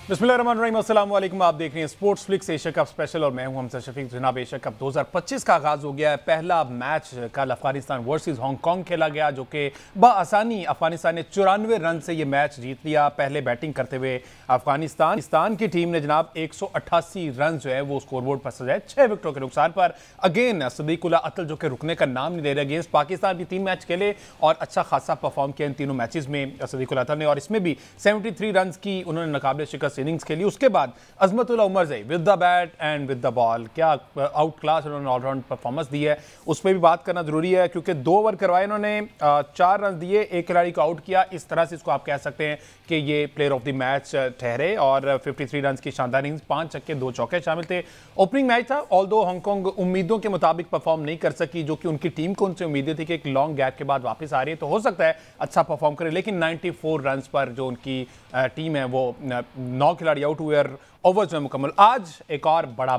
बिस्मिल्लाहिर्रहमानिर्रहीम, अस्सलाम वालेकुम। आप देख रहे हैं sports flix Asia cup special और मैं हूं हमजा शफीक। जनाब, एशिया कप 2025 का आगाज़ हो गया है। पहला मैच कल अफगानिस्तान वर्सेस हांगकांग खेला गया, जो कि बआसानी अफगानिस्तान ने 94 रन से ये मैच जीत लिया। पहले बैटिंग करते हुए अफगानिस्तान की टीम ने जनाब 188 रन जो है वो स्कोरबोर्ड पर सजाए 6 विकेटों के नुकसान पर। अगेन सदीकुल्ला अतल जो कि रुकने का नाम नहीं दे रहे, अगेंस्ट पाकिस्तान भी 3 मैच खेले और अच्छा खासा परफॉर्म किया इन तीनों मैचेस में सदीकुल्ला अतल ने, और इसमें भी 73 रन की उन्होंने नाकाबिले शिकस्त इनिंग्स खेली। उसके बाद Azmatullah Omarzai with the bat and with the ball, क्या आउट क्लास उन्होंने ऑलराउंड परफॉर्मेंस दी है, उस पर भी बात करना जरूरी है क्योंकि 2 ओवर करवाए इन्होंने, 4 रन दिए, एक खिलाड़ी को आउट किया। इस तरह से इसको आप कह सकते हैं कि ये प्लेयर ऑफ द मैच ठहरे और 53 रन की शानदार इनिंग्स, 5 छक्के 2 चौके शामिल थे। ओपनिंग मैच था, ऑल्दो हांगकांग उम्मीदों के मुताबिक परफॉर्म नहीं कर सकी, जो कि उनकी टीम को उनसे उम्मीदें थी कि एक लॉन्ग गैप के बाद वापस आ रही है तो हो सकता है अच्छा परफॉर्म करे, लेकिन 94 रन पर जो उनकी टीम है वो 9 खिलाड़ी आउट हुए और ओवर्स में मुकम्मल। आज एक और बड़ा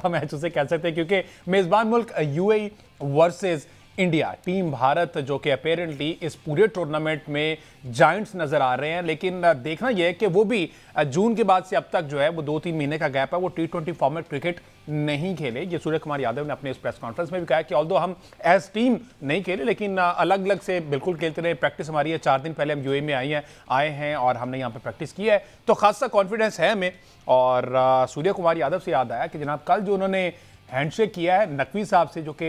मैच उसे कह सकते हैं क्योंकि मेजबान मुल्क UAE versus India, team Bharat जो कि अपेरेंटली इस पूरे टूर्नामेंट में जायंट्स नजर आ रहे हैं, लेकिन देखना यह है कि वो भी जून के बाद से अब तक जो है वो 2-3 महीने का गैप है, वो T20 फॉर्मेट क्रिकेट नहीं खेले। ये सूर्य कुमार यादव ने अपने इस प्रेस कॉन्फ्रेंस में भी कहा कि ऑल्दो हम एज टीम नहीं खेले लेकिन अलग अलग से बिल्कुल खेलते रहे। प्रैक्टिस हमारी है, 4 दिन पहले हम यूएई में आए हैं और हमने यहाँ पे प्रैक्टिस की है, तो खासा कॉन्फिडेंस है हमें। और सूर्य कुमार यादव से याद आया कि जनाब कल जो उन्होंने हैंडशेक किया है नकवी साहब से, जो कि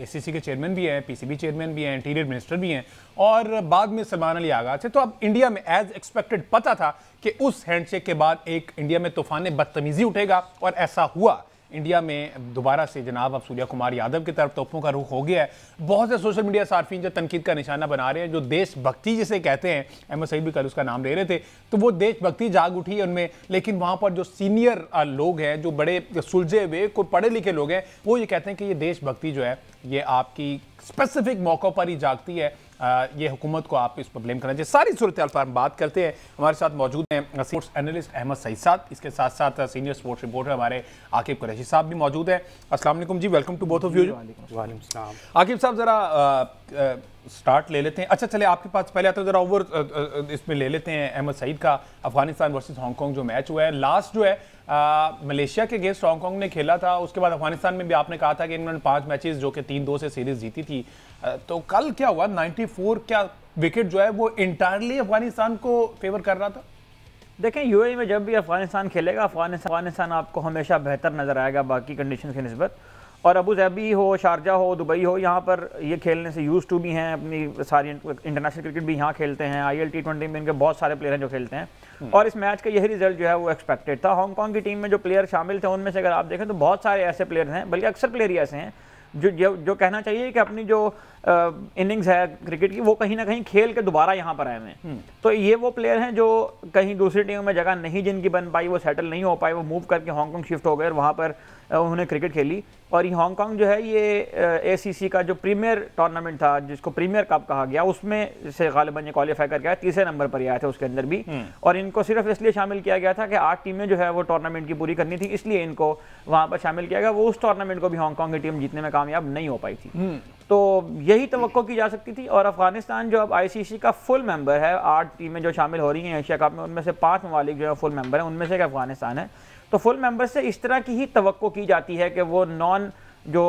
एसीसी के चेयरमैन भी हैं, पीसीबी चेयरमैन भी हैं, इंटीरियर मिनिस्टर भी हैं और बाद में सलमान अली आगा से, तो अब इंडिया में एज एक्सपेक्टेड पता था कि उस हैंडशेक के बाद एक इंडिया में तूफान बदतमीजी उठेगा और ऐसा हुआ। इंडिया में दोबारा से जनाब अब सूर्य कुमार यादव की तरफ तोपों का रुख हो गया है। बहुत से सोशल मीडिया सार्फिन जो तनकीद का निशाना बना रहे हैं, जो देशभक्ति जिसे कहते हैं, अहमद सईद भी कल उसका नाम ले रहे थे, तो वो देशभक्ति जाग उठी है उनमें, लेकिन वहाँ पर जो सीनियर लोग हैं, जो बड़े सुलझे हुए कोई पढ़े लिखे लोग हैं, वो ये कहते हैं कि ये देशभक्ति जो है ये आपकी स्पेसिफिक मौक़ों पर ही जागती है, ये हुकूमत को आप इस पर ब्लेम करना चाहिए। सारी सूरत हाल पर हम बात करते हैं। हमारे साथ मौजूद हैं स्पोर्ट्स एनालिस्ट अहमद सईद साहब, इसके साथ साथ सीनियर स्पोर्ट्स रिपोर्टर हमारे आकिब कुरैशी साहब भी मौजूद हैं। अस्सलाम वालेकुम जी, welcome to both of you. वालेकुम सलाम। आकिब साहब ज़रा स्टार्ट ले लेते हैं। अच्छा चले आपके पास पहले आता है, ज़रा ओवर इसमें ले लेते हैं अहमद सईद का। अफगानिस्तान वर्सेस हांगकांग जो मैच हुआ है, लास्ट जो है मलेशिया के अगेंस्ट हांगकांग ने खेला था, उसके बाद अफगानिस्तान में भी आपने कहा था कि इन्होंने 5 मैचेस जो कि 3-2 से सीरीज जीती थी, तो कल क्या हुआ 94 क्या विकेट जो है वो इंटायरली अफगानिस्तान को फेवर कर रहा था? देखें, यूएई में जब भी अफगानिस्तान खेलेगा, अफगानिस्तान आपको हमेशा बेहतर नजर आएगा बाकी कंडीशन की निस्बत, और अबू धाबी हो, शारजा हो, दुबई हो, यहाँ पर ये खेलने से यूज टू भी हैं, अपनी सारी इंटरनेशनल क्रिकेट भी यहाँ खेलते हैं, IL T20 में इनके बहुत सारे प्लेयर हैं जो खेलते हैं, और इस मैच का यही रिजल्ट जो है वो एक्सपेक्टेड था। हांगकांग की टीम में जो प्लेयर शामिल थे उनमें से अगर आप देखें तो बहुत सारे ऐसे प्लेयर हैं, बल्कि अक्सर प्लेयर ही ऐसे हैं जो कहना चाहिए कि अपनी जो इनिंग्स है क्रिकेट की वो कहीं ना कहीं खेल के दोबारा यहाँ पर आए हुए हैं। तो ये वो प्लेयर हैं जो कहीं दूसरी टीम में जगह नहीं जिनकी बन पाई, वो सेटल नहीं हो पाए, वो मूव करके हांगकांग शिफ्ट हो गए और वहाँ पर उन्होंने क्रिकेट खेली। और ये हांगकांग जो है ये ACC का जो प्रीमियर टूर्नामेंट था, जिसको प्रीमियर कप कहा गया, उसमें से गालिबन ये क्वालिफाई करके आया, 3रे नंबर पर आए थे उसके अंदर भी, और इनको सिर्फ इसलिए शामिल किया गया था कि 8 टीमें जो है वो टूर्नामेंट की पूरी करनी थी, इसलिए इनको वहाँ पर शामिल किया गया। वो उस टूर्नामेंट को भी हांगकांग की टीम जीतने में कामयाब नहीं हो पाई थी, तो यही तवक्को की जा सकती थी। और अफगानिस्तान जो अब ICC का फुल मेंबर है, 8 टीमें जो शामिल हो रही हैं एशिया कप में, उनमें से 5 ममालिक जो है फुल मेंबर हैं, उनमें से अफगानिस्तान है। तो फुल मेंबर से इस तरह की ही तवक्को की जाती है कि वो नॉन जो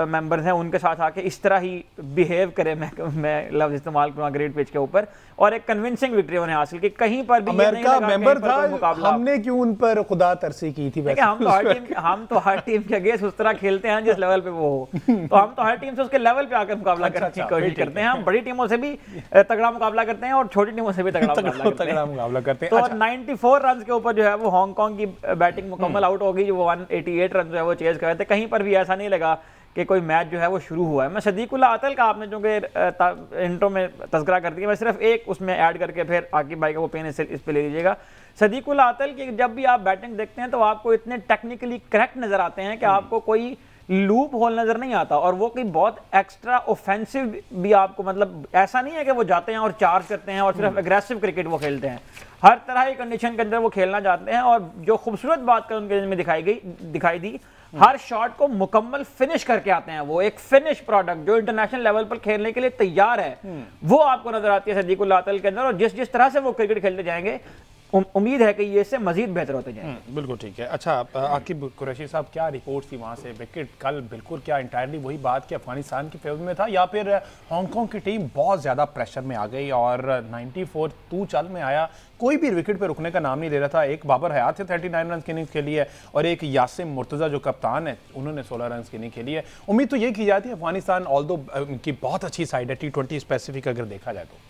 मेंबर्स हैं उनके साथ आके इस तरह ही बिहेव करें, मैं लफ्ज़ इस्तेमाल करूँगा ग्रेट पिच के ऊपर, और एक कन्विंसिंग विक्ट्री उन्हें हासिल की। कहीं पर भी अमेरिका मेंबर था, हमने क्यों उन पर खुदा तरसी की थी? हम तो हर टीम के अगेंस्ट उस तरह खेलते हैं जिस लेवल पे वो हो, तो हम तो हर टीम से उसके लेवल पे आकर मुकाबला करने की कोशिश करते हैं। हम बड़ी टीमों से भी तगड़ा मुकाबला करते हैं और छोटी टीमों से भी तगड़ा मुकाबला करते हैं। तो 94 रन के ऊपर जो है वो हांगकांग की बैटिंग मुकम्मल आउट हो गई, जो 188 रन जो है वो चेज कर रहे थे। कहीं पर भी ऐसा नहीं लगा कि कोई मैच जो है वो शुरू हुआ है। मैं सदीकुल्ला अतल का, आपने जो कि इंट्रो में तज़किरा कर दिया, मैं सिर्फ एक उसमें ऐड करके फिर आकिब भाई का वो पेन इस पे ले लीजिएगा। सदीकुल्ला अतल की जब भी आप बैटिंग देखते हैं तो आपको इतने टेक्निकली करेक्ट नजर आते हैं कि आपको कोई लूप होल नजर नहीं आता, और वो कोई बहुत एक्स्ट्रा ऑफेंसिव भी आपको, मतलब ऐसा नहीं है कि वो जाते हैं और चार्ज करते हैं और सिर्फ एग्रेसिव क्रिकेट वो खेलते हैं, हर तरह की कंडीशन के अंदर वो खेलना चाहते हैं। और जो खूबसूरत बात उनके में दिखाई दी, हर शॉट को मुकम्मल फिनिश करके आते हैं, वो एक फिनिश प्रोडक्ट जो इंटरनेशनल लेवल पर खेलने के लिए तैयार है, वो आपको नजर आती है सदीकुल्ला अतल के अंदर। और जिस जिस तरह से वो क्रिकेट खेलते जाएंगे, उम्मीद है कि ये इससे मजीद बेहतर होते जाएंगे। बिल्कुल ठीक है। अच्छा आकिब कुरैशी साहब, क्या रिपोर्ट थी वहाँ से? विकेट कल बिल्कुल क्या इंटायरली वही बात कि अफगानिस्तान के फेवर में था, या फिर हांगकांग की टीम बहुत ज़्यादा प्रेशर में आ गई और 94 तू चल में आया, कोई भी विकेट पे रुकने का नाम नहीं ले रहा था। एक बाबर हयात थे 39 रन की इनिंग्स खेली है और एक यासिम मुर्तज़ा जो कप्तान है उन्होंने 16 रन की इनिंग्स खेली है। उम्मीद तो ये की जाती है अफगानिस्तान ऑल्दो की बहुत अच्छी साइड है T20 स्पेसिफिक अगर देखा जाए तो।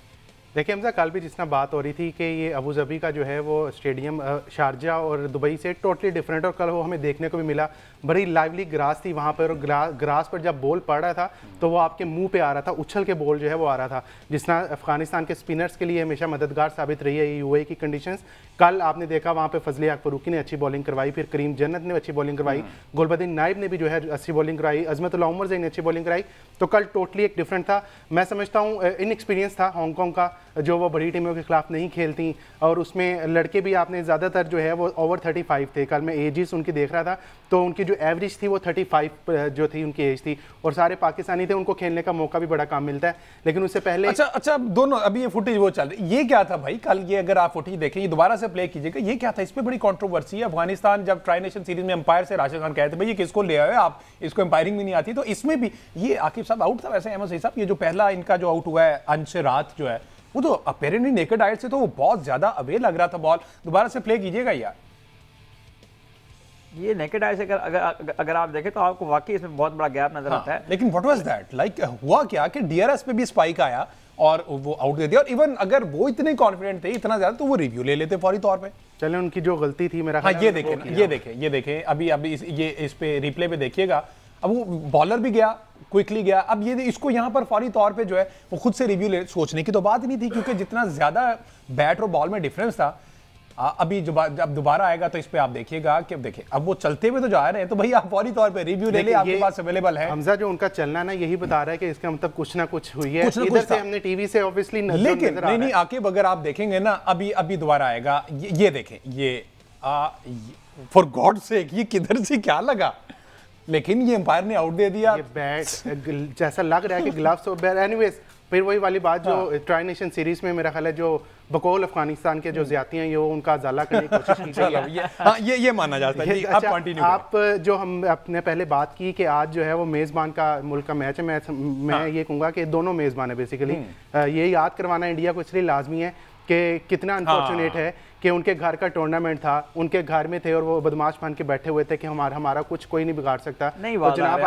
देखिए हमजा, कल भी जितना बात हो रही थी कि ये अबू धाबी का जो है वो स्टेडियम शारजा और दुबई से टोटली डिफरेंट, और कल वो हमें देखने को भी मिला। बड़ी लाइवली ग्रास थी वहाँ पर, और ग्रास पर जब बॉल पड़ रहा था तो वो आपके मुंह पे आ रहा था, उछल के बॉल जो है वो आ रहा था, जिसना अफगानिस्तान के स्पिनर्स के लिए हमेशा मददगार साबित रही है यूएई की कंडीशंस। कल आपने देखा वहाँ पे फजले फारूकी ने अच्छी बॉलिंग करवाई, फिर करीम जन्नत ने अच्छी बॉलिंग करवाई, गुलबदीन नाइब ने भी जो है अच्छी बॉलिंग कराई, अजमतुल्लाह उमर ज़ई ने अच्छी बॉलिंग कराई। तो कल टोटली एक डिफरेंट था। मैं समझता हूँ इनएक्सपीरियंस था हांगकांग का, जो वो बड़ी टीमों के खिलाफ नहीं खेलती, और उसमें लड़के भी आपने ज़्यादातर जो है वो ओवर 35 थे। कल मैं एजेस उनकी देख रहा था तो उनकी जो एवरेज थी वो 35 जो थी उनकी एज थी, और सारे पाकिस्तानी थे, उनको खेलने का मौका भी बड़ा कम मिलता है। लेकिन उससे पहले अच्छा दोनों अभी ये फुटेज वो चल रही, ये क्या था भाई कल? ये अगर आप फुटेज देखें, ये दोबारा से प्ले कीजिएगा, ये क्या था? इस पे बड़ी कंट्रोवर्सी है। अफगानिस्तान जब ट्राई नेशन सीरीज में अंपायर से राशिद खान कहते भाई ये किसको ले आए आप, इसको अंपायरिंग भी नहीं आती, तो इसमें भी ये आकिब साहब आउट था वैसे अहमद सईद साहब। ये जो पहला इनका जो आउट हुआ है अंशरात जो है, वो तो अपेरेंटली नेकेड आइट से तो वो बहुत ज्यादा अवे लग रहा था बॉल। दोबारा से प्ले कीजिएगा यार। ये नेकेड आई से अगर आप देखें तो आपको वाकई इसमें बहुत बड़ा गैप नजर आता है। लेकिन व्हाट वाज दैट लाइक? हुआ क्या कि डीआरएस पे भी स्पाइक आया और वो आउट दे दिया, और इवन अगर वो इतने कॉन्फिडेंट थे इतना ज्यादा तो वो रिव्यू ले लेते फौरी तौर पे। चले उनकी जो गलती थी मेरा हाँ ये देखें अभी इस पे रिप्ले पे देखिएगा। अब वो बॉलर भी गया, क्विकली गया, अब ये इसको यहाँ पर फौरी तौर पे जो है वो खुद से रिव्यू ले, सोचने की तो बात नहीं थी, क्योंकि जितना ज्यादा बैट और बॉल में डिफरेंस था। अभी जब दोबारा आएगा तो इस पे आप देखिएगा कि अब देखिए अब वो चलते हुए तो जा रहे हैं, तो भाई आप फौरी तौर पे रिव्यू ले ले, आपके पास अवेलेबल है। हमजा जो उनका चलना ना यही बता रहा है कि इसका मतलब कुछ ना कुछ हुई है, इधर से हमने टीवी से ऑब्वियसली लेकिन नहीं आकिब, अगर आप देखेंगे ना अभी दोबारा आएगा, ये देखें, ये फॉर गॉड सेक ये किधर से क्या लगा, लेकिन ये अंपायर ने आउट दे दिया। ये बैट जैसा लग रहा है कि ग्लव्स और बैट। एनीवेज फिर वही वाली बात जो ट्राई नेशन सीरीज में मेरा ख्याल है जो बकौल अफगानिस्तान के जो ज्यादतियां ये उनका जाला करने की कोशिश की गई है। ये माना जाता है। अच्छा, आप जो हम अपने पहले बात की कि आज जो है वो मेज़बान का मुल्क का मैच है, मैं ये कहूँगा कि दोनों मेज़बान है बेसिकली। ये याद करवाना इंडिया को इसलिए लाजमी है कि कितना अनफॉर्चुनेट है कि उनके घर का टूर्नामेंट था, उनके घर में थे और वो बदमाश बन के बैठे हुए थे कि हमारा कुछ कोई नहीं बिगाड़ सकता। तो जनाब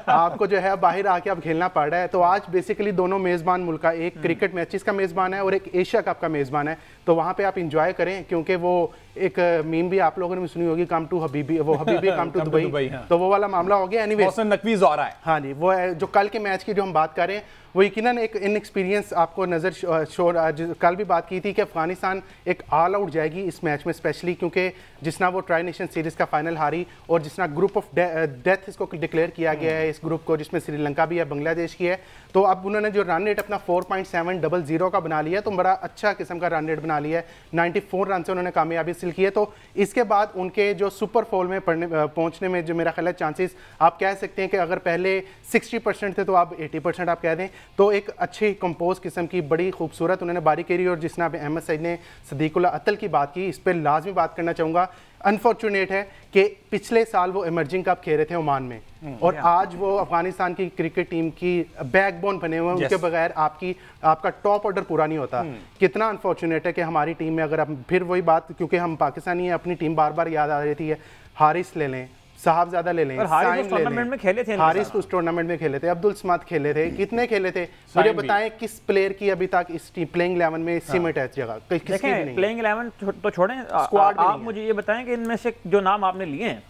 आपको जो है बाहर आके अब खेलना पड़ रहा है। तो आज बेसिकली दोनों मेज़बान मुल्क का, एक क्रिकेट मैचेस का मेज़बान है और एक एशिया कप का मेज़बान है। तो वहाँ पे आप इंजॉय करें, क्योंकि वो एक मीम भी आप लोगों ने भी सुनी होगी, कम टू हबीबी, वो हबीबी कम टू दुबई। तो वो वाला मामला हो गया। एनीवेज नकवीज हो रहा है। हाँ जी, वो जो कल के मैच की जो हम बात कर रहे हैं वो यकीनन एक इनएक्सपीरियंस आपको नज़र शोर। कल भी बात की थी कि अफगानिस्तान एक ऑल आउट जाएगी इस मैच में, स्पेशली क्योंकि जिसना वो ट्राई नेशन सीरीज़ का फाइनल हारी और जिसना ग्रुप ऑफ डेथ इसको डिक्लेयर किया गया है, इस ग्रुप को जिसमें श्रीलंका भी है, बांग्लादेश की है। तो अब उन्होंने जो रन रेट अपना 4.700 का बना लिया, तो बड़ा अच्छा किस्म का रन रेट बना लिया है। 94 रन से उन्होंने कामयाबी हासिल की है। तो इसके बाद उनके जो सुपर फॉल में पहुंचने में जो मेरा ख्याल है चांसेस आप कह सकते हैं कि अगर पहले 60% थे तो आप 80% आप कह दें। तो एक अच्छी कंपोज किस्म की बड़ी खूबसूरत उन्होंने बारी करी। और जिसना अहमद सईद ने सदीकुल्लाह अतल की बात की, इस पर लाजमी बात करना चाहूँगा। अनफॉर्चुनेट है कि पिछले साल वो इमर्जिंग कप खेल रहे थे ओमान में, और आज वो अफगानिस्तान की क्रिकेट टीम की बैकबोन बने हुए हैं। उनके बगैर आपका टॉप ऑर्डर पूरा नहीं होता। कितना अनफॉर्चुनेट है कि हमारी टीम में, अगर हम फिर वही बात, क्योंकि हम पाकिस्तानी हैं, अपनी टीम बार बार याद आ रही है, हारिस ले लें, साहबजादा ले लें, हारिस टूर्नामेंट में खेले थे, हारिस उस टूर्नामेंट में खेले थे, अब्दुल समाद खेले थे, कितने खेले थे? मुझे बताएं किस प्लेयर की अभी तक इस प्लेइंग 11 में सीमेंट है इस जगह? देखें प्लेइंग 11 तो छोड़ें, आप मुझे ये बताएं कि इनमें से जो नाम आपने लिए हैं,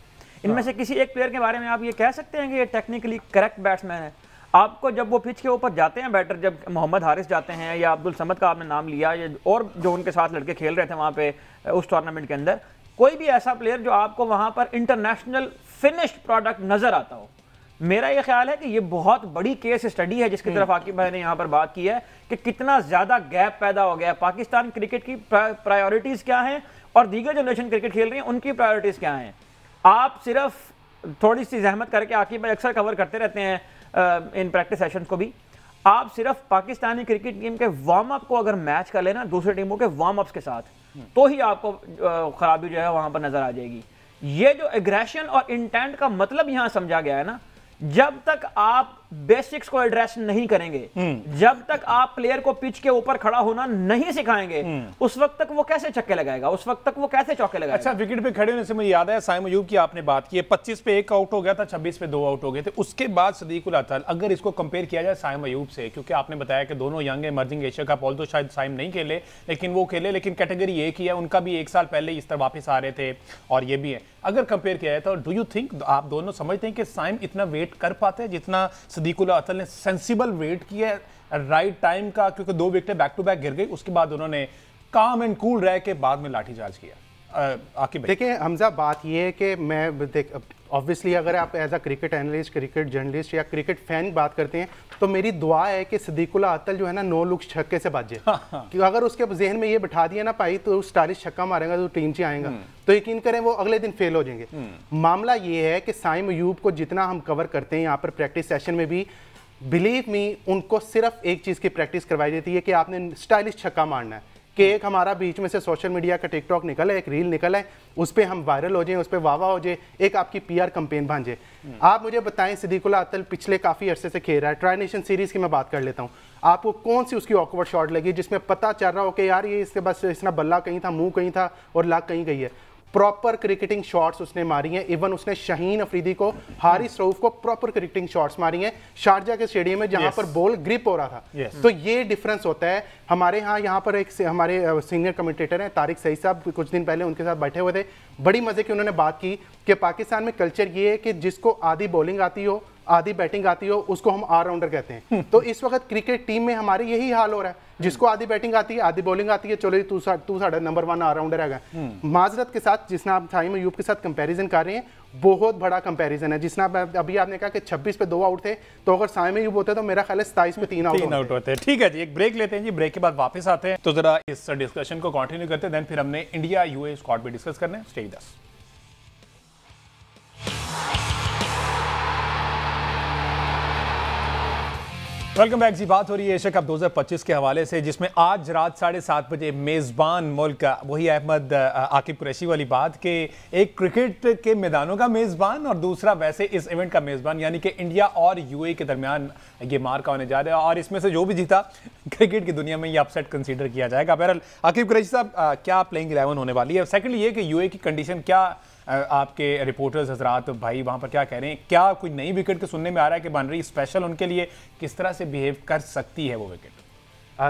इनमें से किसी एक प्लेयर के बारे में आप ये कह सकते हैं कि ये टेक्निकली करेक्ट बैट्समैन है? आपको जब वो पिच के ऊपर जाते हैं बैटर, जब मोहम्मद हारिस जाते हैं या अब्दुल समद का आपने नाम लिया, और जो उनके साथ लड़के खेल रहे थे वहाँ पे उस टूर्नामेंट के अंदर, कोई भी ऐसा प्लेयर जो आपको वहां पर इंटरनेशनल फिनिश्ड प्रोडक्ट नजर आता हो, मेरा ये ख्याल है कि ये बहुत बड़ी केस स्टडी है जिसकी तरफ आकिब भाई ने यहाँ पर बात की है कि कितना ज्यादा गैप पैदा हो गया। पाकिस्तान क्रिकेट की प्रायोरिटीज क्या हैं और दीगर जो नेशन क्रिकेट खेल रही हैं उनकी प्रायोरिटीज क्या हैं। आप सिर्फ थोड़ी सी जहमत करके, आकिब भाई अक्सर कवर करते रहते हैं इन प्रैक्टिस सेशंस को भी, आप सिर्फ पाकिस्तानी क्रिकेट टीम के वार्म अप को अगर मैच कर लेना दूसरी टीमों के वार्म अप्स के साथ, तो ही आपको खराबी जो है वहां पर नजर आ जाएगी। ये जो एग्रेशन और इंटेंट का मतलब यहां समझा गया है ना, जब तक आप बेसिक्स को एड्रेस नहीं करेंगे, जब तक आप प्लेयर को पिच के ऊपर खड़ा होना नहीं सिखाएंगे, उस वक्त तक वो कैसे छक्के लगाएगा, उस वक्त तक वो कैसे चौके लगाएगा। अच्छा, विकेट पे खड़े होने से मुझे याद है साइम अयूब की आपने बात की है, 25 पे 1 आउट हो गया था, 26 पे 2 आउट हो गए थे। उसके बाद सदीकुल अतल, अगर इसको कंपेयर किया जाए साइम अयूब से, क्योंकि आपने बताया कि दोनों young emerging Asia cup, although शायद साइम नहीं खेले लेकिन वो खेले, लेकिन कैटेगरी एक ही है, उनका भी 1 साल पहले इस तरह वापस आ रहे थे और ये भी है। अगर कंपेयर किया जाए तो डू यू थिंक, आप दोनों समझते हैं कि साइम इतना वेट कर पाते हैं जितना सदीकुल अतल ने सेंसिबल वेट किया राइट टाइम का? क्योंकि 2 विकेटें बैक टू बैक गिर गई, उसके बाद उन्होंने काम एंड कूल रह के बाद में लाठीचार्ज किया। आकिब देखिए हमजा, बात ये है कि मैं ऑब्वियसली अगर आप as a cricket analyst, cricket journalist या क्रिकेट फैन बात करते हैं तो मेरी दुआ है कि सदीकुल्ला अतल जो है ना 9 लुक्स छक्के से बच जाए। कि अगर उसके जहन में ये बिठा दिया ना भाई तो स्टाइलिश छक्का मारेगा तो टीम से आएगा, तो यकीन करें वो अगले दिन फेल हो जाएंगे। मामला ये है कि साइम अयूब को जितना हम कवर करते हैं यहाँ पर प्रैक्टिस सेशन में भी, बिलीव मी उनको सिर्फ एक चीज़ की प्रैक्टिस करवाई जाती है कि आपने स्टाइलिश छक्का मारना है। कि एक हमारा बीच में से सोशल मीडिया का टिकटॉक निकला है, एक रील निकला है, उस पर हम वायरल हो जाएं, उस पर वाह हो जाए, एक आपकी पीआर कैंपेन बन जाए। आप मुझे बताएं, सदीकुल्ला अतल पिछले काफ़ी अरसे से खेल रहा है, ट्राई नेशन सीरीज़ की मैं बात कर लेता हूँ, आपको कौन सी उसकी ऑकवर्ड शॉट लगी जिसमें पता चल रहा हो कि यार ये इसके बस इसना बल्ला कहीं था, मुंह कहीं था और लाग कहीं गई है। प्रॉपर क्रिकेटिंग शॉट्स उसने मारी हैं। इवन उसने शाहीन अफरीदी को, हारिस रऊफ को प्रॉपर क्रिकेटिंग शॉट्स मारी हैं शारजा के स्टेडियम में जहां पर बॉल ग्रिप हो रहा था। तो ये डिफरेंस होता है। हमारे यहाँ पर एक हमारे सीनियर कमेंटेटर हैं तारिक सईद साहब, कुछ दिन पहले उनके साथ बैठे हुए थे, बड़ी मजे की उन्होंने बात की कि पाकिस्तान में कल्चर ये है कि जिसको आधी बॉलिंग आती हो, आधी बैटिंग आती हो, उसको हम ऑलराउंडर कहते हैं। तो इस वक्त क्रिकेट टीम में हमारे यही हाल हो रहा है, जिसको आधी बैटिंग आती है, आधी बॉलिंग आती है, चलो तू साढ़े नंबर 1 ऑलराउंडर है। माजरत के साथ जिसना आप साइम अयूब के साथ कंपैरिजन कर रहे हैं, बहुत बड़ा कंपैरिजन है। जिसना अभी आपने कहा कि 26 पे 2 आउट थे, तो अगर साइम अयूब होते तो मेरा ख्याल है 27 पे 3 आउट होते। ठीक है जी, एक ब्रेक लेते हैं जी, ब्रेक के बाद वापस आते हैं तो जरा इस डिस्कशन को कंटिन्यू करते हैं। देन फिर हमने इंडिया यूए स्क्वाड भी डिस्कस करना है। Stay with us. Welcome back जी। बात हो रही है एशिया कप 2025 के हवाले से, जिसमें आज रात 7:30 बजे मेज़बान मुल्क का, वही अहमद आकिब कुरैशी वाली बात कि एक क्रिकेट के मैदानों का मेज़बान और दूसरा वैसे इस इवेंट का मेज़बान, यानी कि इंडिया और यूएई के दरमियान ये मार्का होने जा रहा है और इसमें से जो भी जीता क्रिकेट की दुनिया में ये अपसेट कंसीडर किया जाएगा। बहरहाल आकिब कुरैशी साहब, क्या प्लेइंग 11 होने वाली है? सेकेंडली ये कि यूएई की कंडीशन क्या, आपके रिपोर्टर्स हजरात भाई वहाँ पर क्या कह रहे हैं? क्या कोई नई विकेट के सुनने में आ रहा है कि बन रही स्पेशल उनके लिए, किस तरह से बिहेव कर सकती है वो विकेट?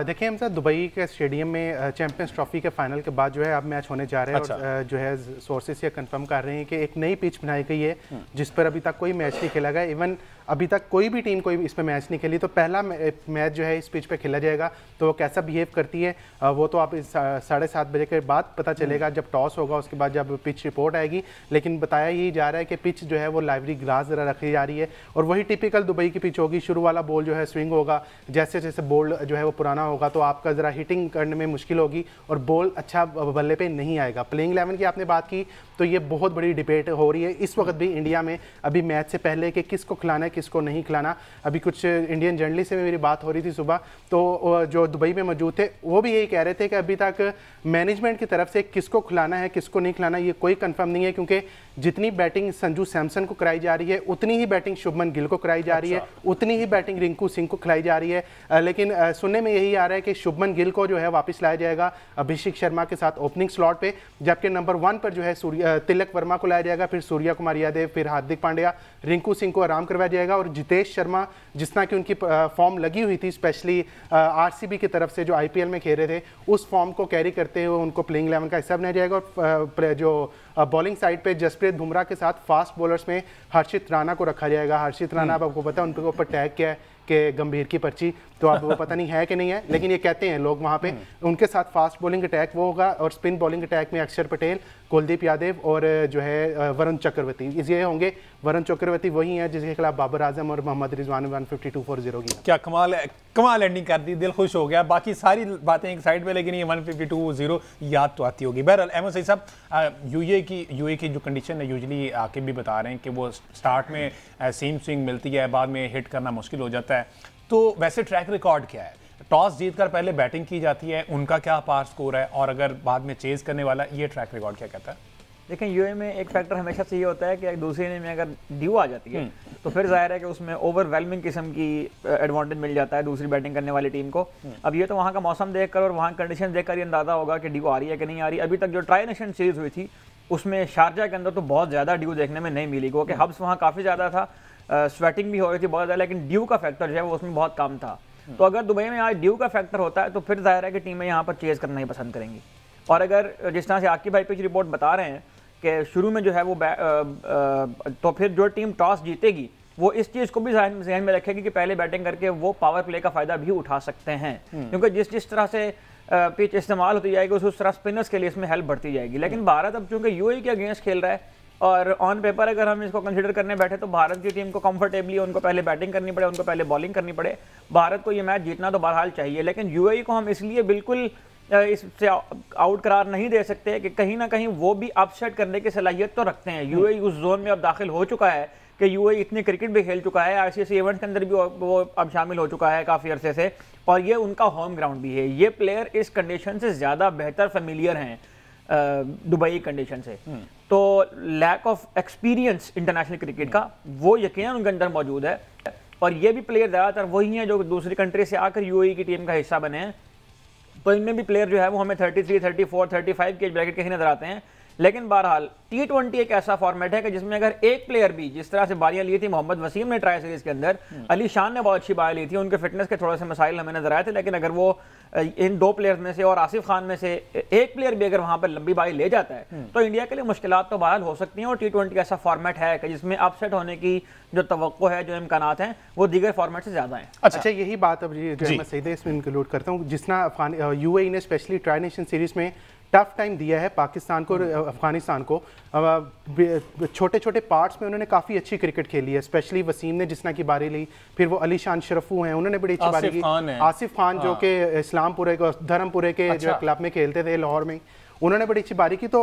देखिए हम सर, दुबई के स्टेडियम में चैंपियंस ट्रॉफी के फाइनल के बाद जो है अब मैच होने जा रहे हैं। अच्छा। और जो है सोर्सेस ये कंफर्म कर रहे हैं कि एक नई पिच बनाई गई है जिस पर अभी तक कोई मैच नहीं खेला गया। इवन अभी तक कोई भी टीम कोई इस पर मैच नहीं खेली, तो पहला मैच जो है इस पिच पे खेला जाएगा। तो वो कैसा बिहेव करती है वो तो आप 7:30 बजे के बाद पता चलेगा, जब टॉस होगा उसके बाद जब पिच रिपोर्ट आएगी। लेकिन बताया यही जा रहा है कि पिच जो है वो लाइवरी ग्लास ज़रा रखी जा रही है और वही टिपिकल दुबई की पिच होगी। शुरू वाला बॉल जो है स्विंग होगा, जैसे जैसे बॉल जो है वो पुराना होगा तो आपका ज़रा हिटिंग करने में मुश्किल होगी और बॉल अच्छा बल्ले पे नहीं आएगा। प्लेइंग 11 की आपने बात की तो ये बहुत बड़ी डिबेट हो रही है इस वक्त भी इंडिया में, अभी मैच से पहले कि किसको खिलाना है किसको नहीं खिलाना। अभी कुछ इंडियन जर्नलिस्ट से मेरी बात हो रही थी सुबह, तो जो दुबई में मौजूद थे वो भी यही कह रहे थे कि अभी तक मैनेजमेंट की तरफ से किसको खिलाना है किसको नहीं खिलाना ये कोई कंफर्म नहीं है, क्योंकि जितनी बैटिंग संजू सैमसन को कराई जा रही है उतनी ही बैटिंग शुभमन गिल को कराई जा रही है, उतनी ही बैटिंग रिंकू सिंह को खिलाई जा रही है। लेकिन सुनने में यही आ रहा है कि शुभमन गिल को जो है वापस लाया जाएगा अभिषेक शर्मा के साथ ओपनिंग स्लॉट पे, जबकि नंबर 1 पर जो है तिलक वर्मा को लाया जाएगा, फिर सूर्या कुमार यादव, फिर हार्दिक पांड्या, रिंकू सिंह को आराम करवाया जाएगा और जितेश शर्मा जिस तरह की उनकी फॉर्म लगी हुई थी स्पेशली आरसीबी की तरफ से जो आईपीएल में खेल रहे थे उस फॉर्म को कैरी करते हुए उनको प्लेइंग 11 का हिस्सा बनाया जाएगा। और जो बॉलिंग साइड पे जसप्रीत बुमराह के साथ फास्ट बॉलर्स में हर्षित राणा को रखा जाएगा। हर्षित राणा आपको पता है उनके ऊपर टैग क्या है कि गंभीर की पर्ची, तो अब वो पता नहीं है कि नहीं है, लेकिन ये कहते हैं लोग वहाँ पे। उनके साथ फास्ट बॉलिंग अटैक वो होगा और स्पिन बॉलिंग अटैक में अक्षर पटेल, कुलदीप यादव और जो है वरुण चक्रवर्ती। ये होंगे, वरुण चक्रवर्ती वही हैं जिसके खिलाफ बाबर आजम और मोहम्मद रिजवान 152 for 0 की। क्या कमाल है, कमाल एंडिंग कर दी, दिल खुश हो गया। बाकी सारी बातें एक साइड पे, लेकिन ये 152-0 याद तो आती होगी। बहरहाल अहमद सईद साहब, यूए की जो कंडीशन है यूजली आके भी बता रहे हैं कि वो स्टार्ट में सीम स्विंग मिलती है, बाद में हिट करना मुश्किल हो जाता है। तो वैसे ट्रैक रिकॉर्ड क्या है? टॉस जीतकर पहले बैटिंग की जाती है, उनका क्या पार स्कोर है और अगर बाद में चेज करने वाला, ये ट्रैक रिकॉर्ड क्या कहता है? लेकिन यूए में एक फैक्टर हमेशा से ये होता है कि दूसरी इनिंग में अगर ड्यू आ जाती है तो फिर जाहिर है कि उसमें ओवरवेलमिंग किस्म की एडवांटेज मिल जाता है दूसरी बैटिंग करने वाली टीम को। अब ये तो वहाँ का मौसम देखकर और वहाँ कंडीशन देखकर ये अंदाजा होगा कि ड्यू आ रही है कि नहीं आ रही। अभी तक जो ट्राई नेशन सीरीज हुई थी उसमें शारजा के अंदर तो बहुत ज़्यादा ड्यू देखने में नहीं मिली, क्योंकि हब्स वहाँ काफ़ी ज़्यादा था, स्वेटिंग भी हो रही थी बहुत ज़्यादा, लेकिन ड्यू का फैक्टर जो है वो उसमें बहुत कम था। तो अगर दुबई में आज ड्यू का फैक्टर होता है तो फिर जाहिर है कि टीमें यहाँ पर चेज़ करना ही पसंद करेंगी। और अगर जिस तरह से आकिब भाई पिच रिपोर्ट बता रहे हैं कि शुरू में जो है वो तो फिर जो टीम टॉस जीतेगी वो इस चीज़ को भी ज़हन में रखेगी कि पहले बैटिंग करके वो पावर प्ले का फ़ायदा भी उठा सकते हैं, क्योंकि जिस तरह से पिच इस्तेमाल होती जाएगी उस तरह स्पिनर्स के लिए इसमें हेल्प बढ़ती जाएगी। लेकिन भारत अब चूंकि यूएई के अगेंस्ट खेल रहा है और ऑन पेपर अगर हम इसको कंसीडर करने बैठे तो भारत की टीम को कंफर्टेबली उनको पहले बैटिंग करनी पड़े, उनको पहले बॉलिंग करनी पड़े। भारत को ये मैच जीतना तो बहरहाल चाहिए, लेकिन यूएई को हम इसलिए बिल्कुल इससे आउट करार नहीं दे सकते कि कहीं ना कहीं वो भी अपसेट करने की सलाहियत तो रखते हैं। यूएई उस जोन में अब दाखिल हो चुका है कि यूएई इतनी क्रिकेट भी खेल चुका है, आईसीसी इवेंट के अंदर भी वो अब शामिल हो चुका है काफ़ी अरसे से, और ये उनका होम ग्राउंड भी है। ये प्लेयर इस कंडीशन से ज़्यादा बेहतर फेमिलियर हैं दुबई कंडीशन से, तो lack of experience international cricket का वो यकीनन उनके अंदर मौजूद है। और ये भी प्लेयर ज़्यादातर वही हैं जो दूसरी कंट्री से आकर यूएई की टीम का हिस्सा बने हैं। तो इनमें भी प्लेयर जो है वो हमें 33, 34, 35 के एज ब्रैकेट के ही नजर आते हैं। लेकिन बहरहाल T20 एक ऐसा फॉर्मेट है कि जिसमें अगर एक प्लेयर भी, जिस तरह से बारियां ली थी मोहम्मद वसीम ने ट्राई सीरीज के अंदर, अली शान ने बहुत अच्छी बारियां ली थी, उनके फिटनेस के थोड़े से मसाइल हमें नजर आए थे, लेकिन अगर वो इन दो प्लेयर्स में से और आसिफ खान में से एक प्लेयर भी अगर वहां पर लंबी बारी ले जाता है तो इंडिया के लिए मुश्किलात तो बहरहाल हो सकती हैं। और T20 ऐसा फॉर्मेट है कि जिसमें अपसेट होने की जो तवक्को है, जो इम्कानात हैं, वो दीगर फॉर्मेट से ज्यादा है। अच्छा, यही बात अब जो मैं सही इसमें इंक्लूड करता हूँ, जिसना यूएई ने स्पेशली ट्राई नेशन सीरीज में टफ टाइम दिया है पाकिस्तान को और अफगानिस्तान को। छोटे छोटे पार्ट्स में उन्होंने काफ़ी अच्छी क्रिकेट खेली है, स्पेशली वसीम ने जिसना की बारी ली, फिर वो अली शान शरफू हैं, उन्होंने बड़ी अच्छी बारी की। आसिफ खान जो कि इस्लामपुरे को धर्मपुरे के जो क्लब में खेलते थे लाहौर में, उन्होंने बड़ी अच्छी बारी की। तो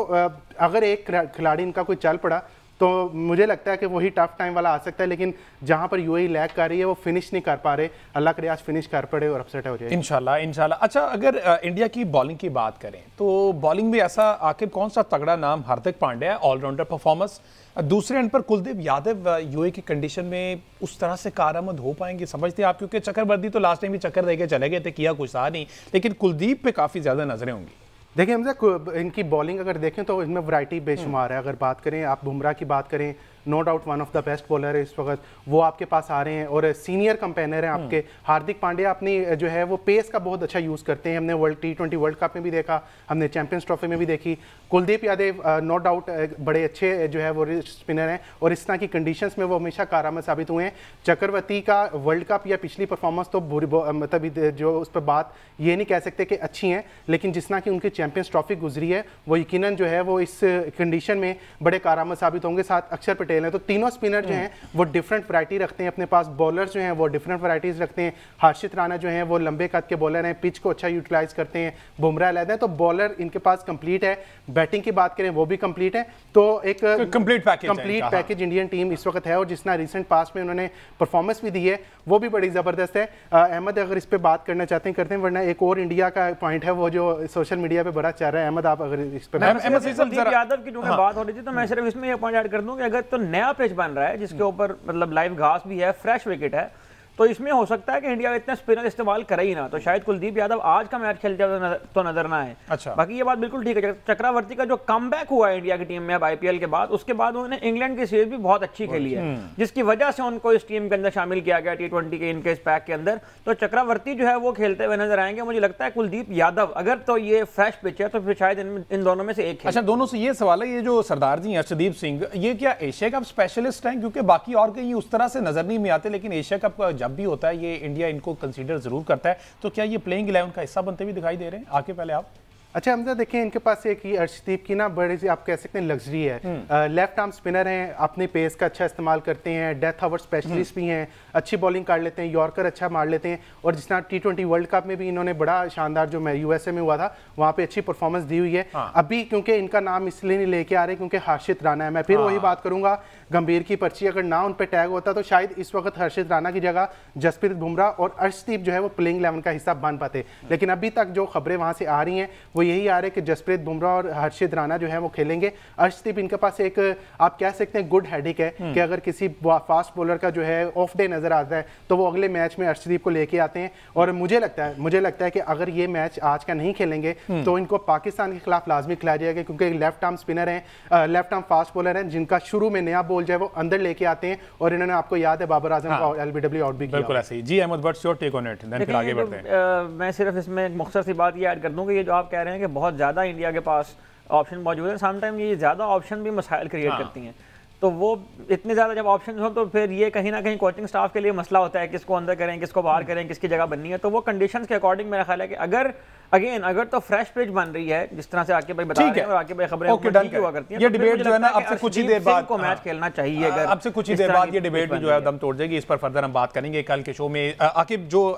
अगर एक खिलाड़ी इनका कोई चल पड़ा तो मुझे लगता है कि वही टफ टाइम वाला आ सकता है, लेकिन जहां पर यूएई लैग कर रही है वो फिनिश नहीं कर पा रहे। अल्लाह करे आज फिनिश कर पड़े और अपसेट हो जाए इंशाल्लाह इंशाल्लाह। अच्छा, अगर इंडिया की बॉलिंग की बात करें तो बॉलिंग में ऐसा आखिर कौन सा तगड़ा नाम? हार्दिक पांड्या है, ऑलराउंडर परफॉर्मेंस। दूसरे एंड पर कुलदीप यादव यूएई की कंडीशन में उस तरह से कारआमद हो पाएंगे समझते हैं आप? क्योंकि चक्रवर्ती तो लास्ट टाइम भी चक्कर दे के चले गए थे, किया कुछ था नहीं, लेकिन कुलदीप पे काफ़ी ज़्यादा नजरें होंगी। देखिए हमसे इनकी बॉलिंग अगर देखें तो इनमें वैरायटी बेशुमार है। अगर बात करें, आप बुमराह की बात करें, no doubt one of the best bowler है इस वक्त, वो आपके पास आ रहे हैं और सीनियर कंपेनर हैं आपके। हार्दिक पांड्या अपनी जो है वो पेस का बहुत अच्छा यूज़ करते हैं, हमने T20 वर्ल्ड कप में भी देखा, हमने चैंपियंस ट्रॉफी में भी देखी। कुलदीप यादव नो डाउट बड़े अच्छे जो है वो स्पिनर हैं और इस तरह की कंडीशंस में वो हमेशा कारआमद साबित हुए हैं। चक्रवर्ती का वर्ल्ड कप या पिछली परफॉर्मेंस तो बुरी, मतलब जो उस पर बात ये नहीं कह सकते कि अच्छी हैं, लेकिन जिस तरह की उनकी चैंपियंस ट्रॉफी गुजरी है वो यकीनन जो है वो इस कंडीशन में बड़े कारआमद साबित होंगे। साथ अक्षर पटेल हैं, तो तीनों स्पिनर जो हैं वो डिफरेंट वैरायटी रखते हैं अपने पास। बॉलर्स जो हैं वो डिफरेंट वैरायटीज रखते हैं। हर्षित राणा जो हैं वो लंबे कद के बॉलर हैं, पिच को अच्छा यूटिलाइज करते हैं। बुमराह अलग है, तो बॉलर इनके पास कंप्लीट है। बैटिंग की बात करें वो भी कंप्लीट है, तो एक कंप्लीट पैकेज इंडियन टीम इस वक्त है। और जिस तरह रिसेंट पास में उन्होंने परफॉर्मेंस भी दी है वो भी बड़ी जबरदस्त है। अहमद अगर इस पर बात करना चाहते हैं करते हैं, वरना एक और इंडिया का पॉइंट है वो जो सोशल मीडिया पे बड़ा चल रहा है। अहमद आप अगर इस पर यादव की जो बात हो रही थी तो मैं सिर्फ इसमें ये पॉइंट ऐड कर दूं कि अगर तो नया पिच बन रहा है जिसके ऊपर मतलब लाइव घास भी है, फ्रेश विकेट है, तो इसमें हो सकता है कि इंडिया इतना स्पिनर इस्तेमाल करे ही ना, तो शायद कुलदीप यादव आज का मैच खेलते हुए तो नजर ना आए। अच्छा, बाकी ये बात बिल्कुल ठीक है। चक्रवर्ती का जो कमबैक हुआ है इंडिया की टीम में अब आईपीएल के बाद, उसके बाद उन्होंने इंग्लैंड की सीरीज भी बहुत अच्छी खेली है, जिसकी वजह से उनको इस टीम के अंदर शामिल किया गया T20 के इनके इस पैक के अंदर। तो चक्रवर्ती जो है वो खेलते हुए नजर आएंगे। मुझे लगता है कुलदीप यादव अगर तो ये फ्रेश पिच है तो फिर शायद इन दोनों में से एक। अच्छा, दोनों से ये सवाल है, ये जो सरदार जी अर्शदीप सिंह, ये क्या एशिया कप स्पेशलिस्ट हैं? क्योंकि बाकी और कहीं उस तरह से नजर नहीं में आते, लेकिन एशिया कप जब भी होता है ये इंडिया इनको कंसीडर जरूर करता है, तो क्या ये प्लेइंग 11 का हिस्सा बनते भी दिखाई दे रहे हैं? आके पहले आप अच्छा हमजा देखिए, इनके पास एक ही अर्शदीप की ना बड़ी सी आप कह सकते हैं लग्जरी है। लेफ्ट आर्म स्पिनर हैं, अपने पेस का अच्छा इस्तेमाल करते हैं, डेथ ओवर स्पेशलिस्ट भी हैं, अच्छी बॉलिंग कर लेते हैं, यॉर्कर अच्छा मार लेते हैं। और जिस तरह T20 वर्ल्ड कप में भी इन्होंने बड़ा शानदार जो USA में हुआ था वहाँ पे अच्छी परफॉर्मेंस दी हुई है। अभी क्योंकि इनका नाम इसलिए नहीं लेके आ रहे क्योंकि हर्षित राणा है। मैं फिर वही बात करूंगा, गंभीर की पर्ची अगर ना उन पर टैग होता तो शायद इस वक्त हर्षित राणा की जगह जसप्रीत बुमराह और अर्शदीप जो है वो प्लेइंग 11 का हिस्सा बन पाते। लेकिन अभी तक जो खबरें वहां से आ रही हैं वो यही आ रही है कि जसप्रीत बुमराह और हर्षित राणा जो है वो खेलेंगे। अर्शदीप इनके पास एक आप कह सकते हैं गुड हेडिक है कि अगर किसी फास्ट बॉलर का जो है ऑफ डे नजर आता है तो वो अगले मैच में अर्शदीप को लेके आते हैं। और मुझे लगता है कि अगर ये मैच आज का नहीं खेलेंगे तो इनको पाकिस्तान के खिलाफ लाजमी खिलाया जाएगा, क्योंकि लेफ्ट आर्म स्पिनर हैं, लेफ्ट आर्म फास्ट बॉलर हैं जिनका शुरू में नया बॉल जो है वो अंदर लेके आते हैं। और इन्होंने आपको याद है बाबर आजम का LBW आउट भी किया। बिल्कुल ऐसे ही। जी Ahmed, what's your take on it, then फिर आगे बढ़ते हैं। मैं सिर्फ इसमें एक मुख्तसर सी बात ये ऐड कर दूं कि ये जो आप कह रहे हैं कि बहुत ज़्यादा इंडिया के पास ऑप्शन मौजूद है, समटाइम ये ज़्यादा ऑप्शन भी मसाइल क्रिएट करती हैं। तो वो इतने ज़्यादा जब ऑप्शन हो तो फिर ये कहीं ना कहीं कोचिंग स्टाफ के लिए मसला होता है, किसको अंदर करें, किसको बाहर करें, किसकी जगह बननी है। तो वो कंडीशंस के अकॉर्डिंग मेरा ख्याल है कि अगर तो फ्रेश पिच बन रही है जिस तरह से आके भाई बता रहे हैं और आके भाई खबरें हुआ करती हैं, ये डिबेट जो है ना अब से कुछ ही देर बाद को मैच खेलना चाहिए। अगर अब से कुछ ही देर बाद ये डिबेट भी जो है दम तोड़ जाएगी। इस पर फर्दर हम बात करेंगे कल के शो में। आकिब, जो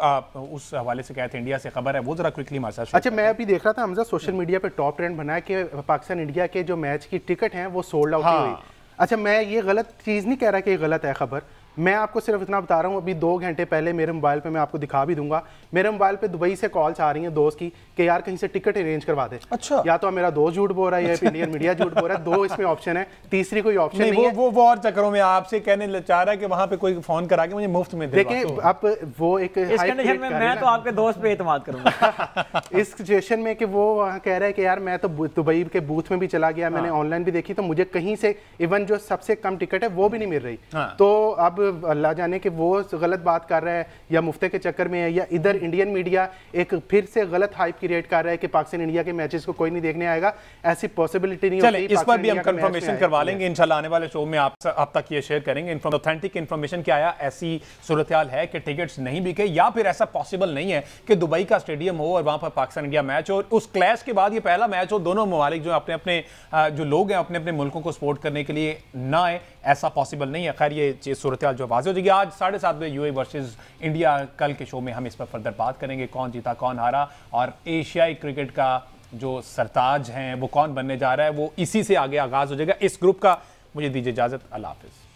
उस हवाले से कहते हैं इंडिया से खबर है वो जरा क्विकली हमारे साथ। अच्छा, मैं अभी देख रहा था हमजा, सोशल मीडिया पे टॉप ट्रेंड बना है कि पाकिस्तान इंडिया के जो मैच की टिकट हैं वो सोल्ड आउट हुई। अच्छा, मैं ये गलत चीज़ नहीं कह रहा कि ये गलत है खबर, मैं आपको सिर्फ इतना बता रहा हूँ। अभी 2 घंटे पहले मेरे मोबाइल पे मैं आपको दिखा भी दूंगा, मेरे मोबाइल पे दुबई से कॉल्स आ रही हैं दोस्त की कि यार कहीं से टिकट अरेंज करवा दे। अच्छा, या तो मेरा दोस्त झूठ बोल रहा है या इंडियन मीडिया झूठ बोल रहा है, 2 इसमें ऑप्शन है, तीसरी कोई ऑप्शन नहीं है। वो और चक्करों में आपसे कहने चाह रहा है कि वहां पे कोई फोन करा के मुझे मुफ्त में दे। देखिए आप वो एक इस कंडीशन में मैं तो आपके दोस्त पे एतमाद करूंगा इस सिचुएशन में कि वो वहाँ कह रहा है कि यार मैं तो दुबई के बूथ में भी चला गया, मैंने ऑनलाइन भी देखी, तो मुझे कहीं से इवन जो सबसे कम टिकट है वो भी नहीं मिल रही। तो अब अल्लाह जाने कि वो गलत बात कर रहा है या मुफ्ते के चक्कर में है, या इधर इंडियन मीडिया एक फिर से गलत हाइप क्रिएट कर रहा है कि पाकिस्तान इंडिया के मैचेस को कोई नहीं देखने आएगा। ऐसी पॉसिबिलिटी नहीं होती। इस पर भी हम कंफर्मेशन करवा लेंगे इंशाल्लाह, आने वाले शो में आप तक ये शेयर करेंगे ऑथेंटिक इंफॉर्मेशन क्या आया। ऐसी सूरत-ए-हाल है कि टिकट्स नहीं बिके, या फिर ऐसा पॉसिबल नहीं है कि दुबई का स्टेडियम हो और वहां पर पाकिस्तान इंडिया मैच हो, उस क्लैश के बाद ये पहला मैच हो, दोनों ममालिक जो अपने अपने जो लोग हैं अपने अपने मुल्कों को सपोर्ट करने के लिए ना आए, ऐसा पॉसिबल नहीं है। खैर ये सूरत-ए-हाल जो वाज़ेह हो जाएगी आज 7:30 बजे UAE वर्सेस इंडिया। कल के शो में हम इस पर फर्दर बात करेंगे, कौन जीता कौन हारा, और एशियाई क्रिकेट का जो सरताज हैं वो कौन बनने जा रहा है, वो इसी से आगे आगाज हो जाएगा इस ग्रुप का। मुझे दीजिए इजाजत, अल्लाह हाफिज़।